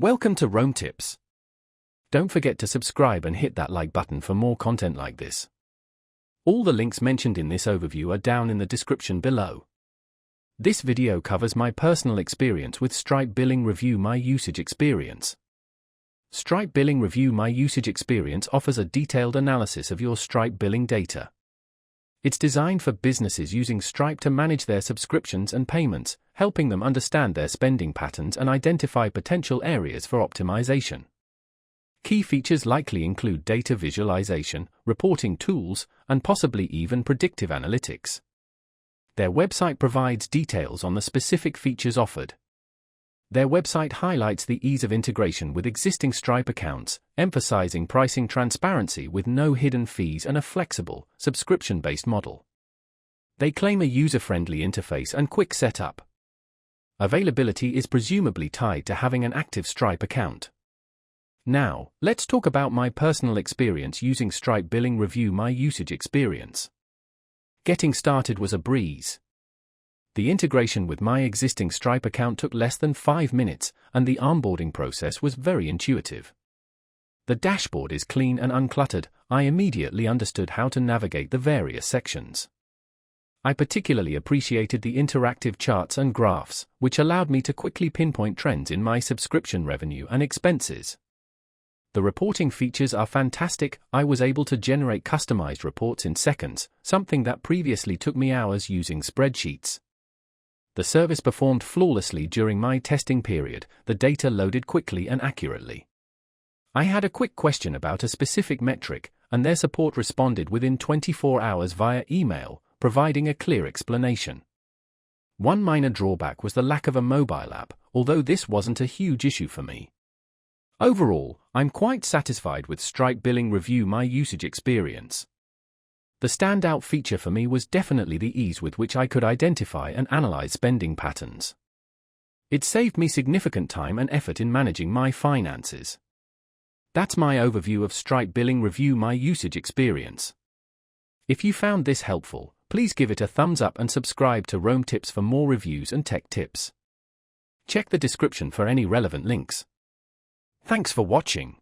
Welcome to Rome Tips. Don't forget to subscribe and hit that like button for more content like this. All the links mentioned in this overview are down in the description below. This video covers my personal experience with Stripe Billing Review My Usage Experience. Stripe Billing Review My Usage Experience offers a detailed analysis of your Stripe billing data. It's designed for businesses using Stripe to manage their subscriptions and payments, helping them understand their spending patterns and identify potential areas for optimization. Key features likely include data visualization, reporting tools, and possibly even predictive analytics. Their website provides details on the specific features offered. Their website highlights the ease of integration with existing Stripe accounts, emphasizing pricing transparency with no hidden fees and a flexible, subscription-based model. They claim a user-friendly interface and quick setup. Availability is presumably tied to having an active Stripe account. Now, let's talk about my personal experience using Stripe Billing Review My Usage Experience. Getting started was a breeze. The integration with my existing Stripe account took less than 5 minutes, and the onboarding process was very intuitive. The dashboard is clean and uncluttered. I immediately understood how to navigate the various sections. I particularly appreciated the interactive charts and graphs, which allowed me to quickly pinpoint trends in my subscription revenue and expenses. The reporting features are fantastic. I was able to generate customized reports in seconds, something that previously took me hours using spreadsheets. The service performed flawlessly during my testing period. The data loaded quickly and accurately. I had a quick question about a specific metric, and their support responded within 24 hours via email, providing a clear explanation. One minor drawback was the lack of a mobile app, although this wasn't a huge issue for me. Overall, I'm quite satisfied with Stripe Billing Review My Usage Experience. The standout feature for me was definitely the ease with which I could identify and analyze spending patterns. It saved me significant time and effort in managing my finances. That's my overview of Stripe Billing Review My Usage Experience. If you found this helpful, please give it a thumbs up and subscribe to Rome Tips for more reviews and tech tips. Check the description for any relevant links. Thanks for watching.